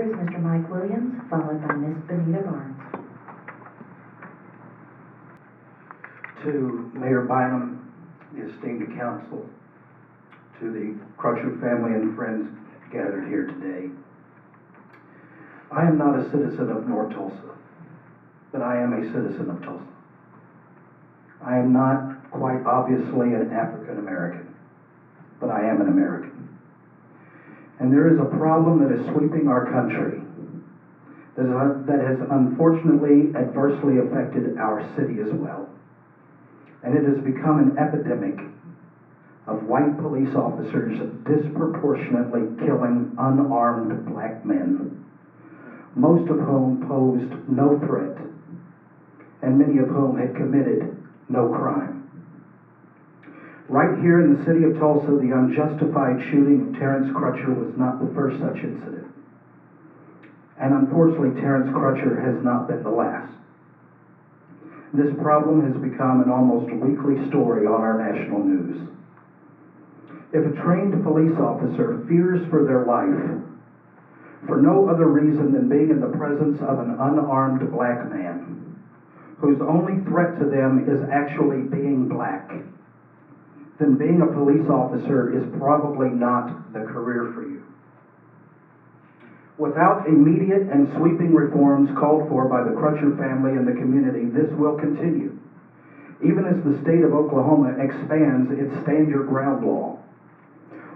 is Mr. Mike Williams, followed by Ms. Benita Barnes. To Mayor Bynum, the esteemed council, to the Crutcher family and friends gathered here today. I am not a citizen of North Tulsa, but I am a citizen of Tulsa. I am not quite obviously an African American, but I am an American. And there is a problem that is sweeping our country that has unfortunately adversely affected our city as well. And it has become an epidemic of white police officers disproportionately killing unarmed black men, most of whom posed no threat, and many of whom had committed no crime. Right here in the city of Tulsa, the unjustified shooting of Terence Crutcher was not the first such incident. And unfortunately, Terence Crutcher has not been the last. This problem has become an almost weekly story on our national news. If a trained police officer fears for their life for no other reason than being in the presence of an unarmed black man, whose only threat to them is actually being black, then being a police officer is probably not the career for you. Without immediate and sweeping reforms called for by the Crutcher family and the community, this will continue, even as the state of Oklahoma expands its stand your ground law,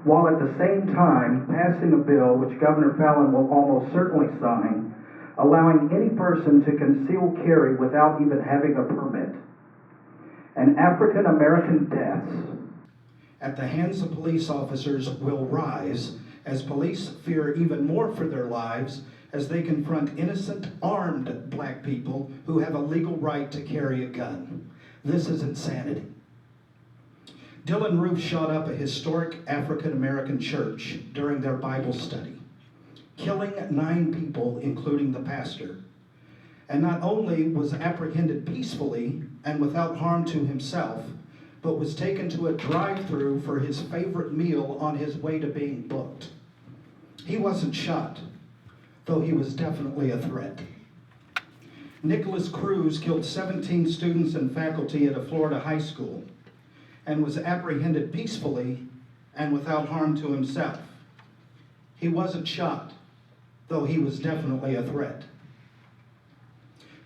while at the same time passing a bill which Governor Fallin will almost certainly sign, allowing any person to conceal carry without even having a permit. And African American deaths at the hands of police officers will rise as police fear even more for their lives as they confront innocent, armed black people who have a legal right to carry a gun. This is insanity. Dylan Roof shot up a historic African American church during their Bible study, killing 9 people, including the pastor. And not only was apprehended peacefully and without harm to himself, but was taken to a drive-thru for his favorite meal on his way to being booked. He wasn't shot, though he was definitely a threat. Nicholas Cruz killed 17 students and faculty at a Florida high school and was apprehended peacefully and without harm to himself. He wasn't shot, though he was definitely a threat.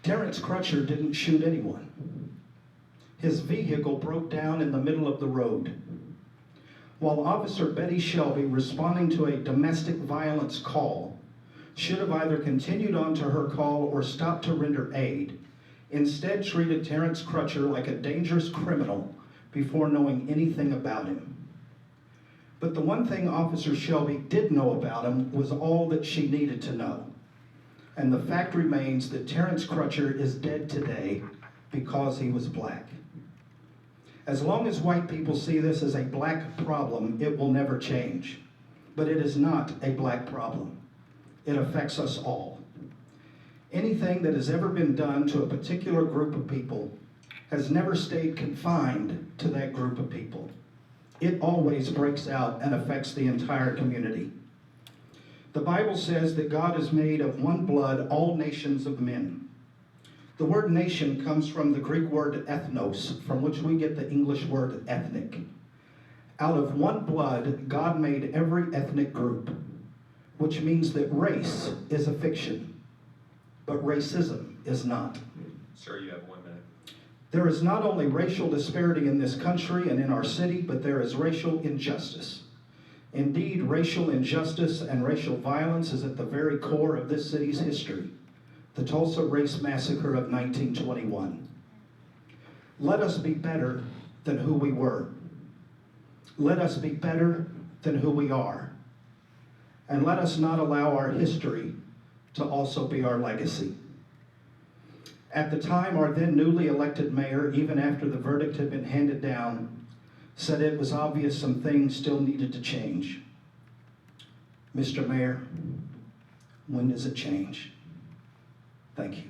Terence Crutcher didn't shoot anyone. His vehicle broke down in the middle of the road. While Officer Betty Shelby, responding to a domestic violence call, should have either continued on to her call or stopped to render aid, instead treated Terence Crutcher like a dangerous criminal before knowing anything about him. But the one thing Officer Shelby did know about him was all that she needed to know. And the fact remains that Terence Crutcher is dead today because he was black. As long as white people see this as a black problem, it will never change. But it is not a black problem. It affects us all. Anything that has ever been done to a particular group of people has never stayed confined to that group of people. It always breaks out and affects the entire community. The Bible says that God has made of one blood all nations of men. The word nation comes from the Greek word ethnos, from which we get the English word ethnic. Out of one blood, God made every ethnic group, which means that race is a fiction, but racism is not. Sir, you have 1 minute. There is not only racial disparity in this country and in our city, but there is racial injustice. Indeed, racial injustice and racial violence is at the very core of this city's history. The Tulsa Race Massacre of 1921. Let us be better than who we were. Let us be better than who we are. And let us not allow our history to also be our legacy. At the time, our then newly elected mayor, even after the verdict had been handed down, said it was obvious some things still needed to change. Mr. Mayor, when does it change? Thank you.